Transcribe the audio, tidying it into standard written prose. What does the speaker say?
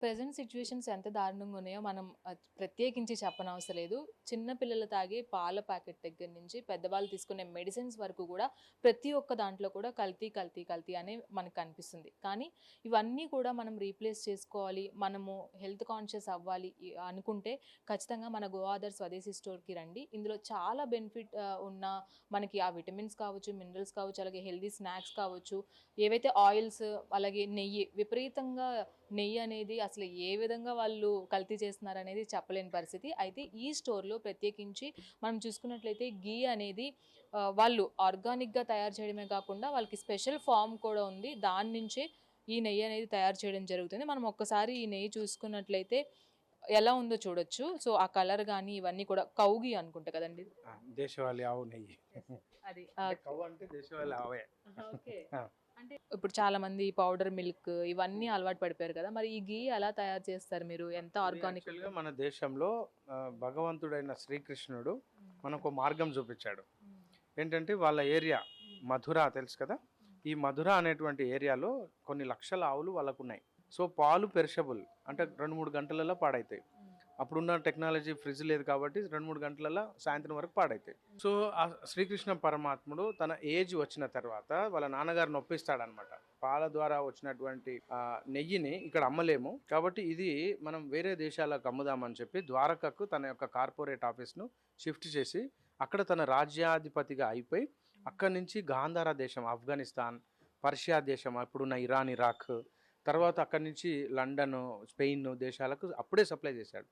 Present situations ఎంత దారుణంగా ఉన్నాయో మనం ప్రత్యేకించి చెప్పనవసరం లేదు. చిన్న పిల్లలు తాగే పాల ప్యాకెట్ దగ్గర నుంచి పెద్దవాళ్ళు తీసుకునే మెడిసిన్స్ వరకు కూడా ప్రతి ఒక్క దాంట్లో కూడా కల్తీ, కల్తీ, కల్తీ అనే మనకు కనిపిస్తుంది. కానీ ఇవన్నీ కూడా మనం రీప్లేస్ చేసుకోవాలి, మనము హెల్త్ కాన్షియస్ అవ్వాలి అనుకుంటే ఖచ్చితంగా మన గోఆదర్ స్వదేశీ స్టోర్‌కి రండి. ఇందులో చాలా బెనిఫిట్ ఉన్న మనకి ఆ విటమిన్స్ కావచ్చు, మినరల్స్ కావచ్చు, అలాగే హెల్తీ స్నాక్స్ కావచ్చు, ఏవైతే ఆయిల్స్ అలాగే నెయ్యి విపరీతంగా నెయ్యి అనేది అసలు ఏ విధంగా వాళ్ళు కల్తీ చేస్తున్నారనేది చెప్పలేని పరిస్థితి. అయితే ఈ స్టోర్‌లో ప్రత్యేకించి మనం చూసుకున్నట్లయితే ఘీ అనేది వాళ్ళు ఆర్గానిక్‌గా తయారు చేయడమే కాకుండా వాళ్ళకి స్పెషల్ ఫార్మ్ కూడా ఉంది. దాని నుంచే ఈ నెయ్యి అనేది తయారు చేయడం జరుగుతుంది. మనం ఒక్కసారి ఈ నెయ్యి చూసుకున్నట్లయితే ఎలా ఉందో చూడొచ్చు. సో, ఆ కలర్ గాని ఇవన్నీ కూడా కౌ ఘీ అనుకుంటా కదండీ! దేశవాళీ ఆవు నెయ్యి. అది. అంటే కవ్వ అంటే దేశవాళీ ఆవే. ఓకే. ఆ! అంటే ఇప్పుడు చాలామంది పౌడర్ మిల్క్ ఇవన్నీ అలవాటు పడిపోయారు కదా! మరి ఈ ఘీ ఎలా తయారు చేస్తారు మీరు? ఎంత ఇది ఆర్గానిక్ యాక్చువల్‌గా ఉంటుంది? మన దేశంలో భగవంతుడైన శ్రీకృష్ణుడు హ్మ్. మనకు మార్గం చూపించాడు. హ్మ్. ఏంటంటే వాళ్ళ ఏరియా హ్మ్. మధుర తెలుసు కదా! హ్మ్. ఈ మధుర అనేటువంటి ఏరియాలో కొన్ని లక్షల ఆవులు వాళ్ళకున్నాయి. సో, పాలు పెరిషబుల్ అంటే 2, 3 గంటలలో పాడైతాయి. హ్మ్. అప్పుడున్న టెక్నాలజీ ఫ్రిడ్జ్ లేదు కాబట్టి 2, 3 గంటలలో సాయంత్రం వరకు పాడైతాయి. సో, ఆ శ్రీకృష్ణ పరమాత్ముడు తన ఏజ్ వచ్చిన తర్వాత వాళ్ళ నాన్నగారిని ఒప్పిస్తాడనమాట. పాల ద్వారా వచ్చినటువంటి నెయ్యిని ఇక్కడ అమ్మలేము. కాబట్టి ఇది మనం వేరే దేశాలకు అమ్ముదామని చెప్పి ద్వారకకు తన యొక్క కార్పొరేట్ ఆఫీస్‌ను షిఫ్ట్ చేసి అక్కడ తన రాజ్యాధిపతిగా అయిపోయి అక్కడి నుంచి గాంధార దేశం ఆఫ్ఘనిస్తాన్, పర్షియా దేశం అప్పుడున్న ఇరాన్, ఇరాక్ తర్వాత అక్కడి నుంచి లండన్, స్పెయిన్ దేశాలకు అప్పుడే సప్లై చేశాడు.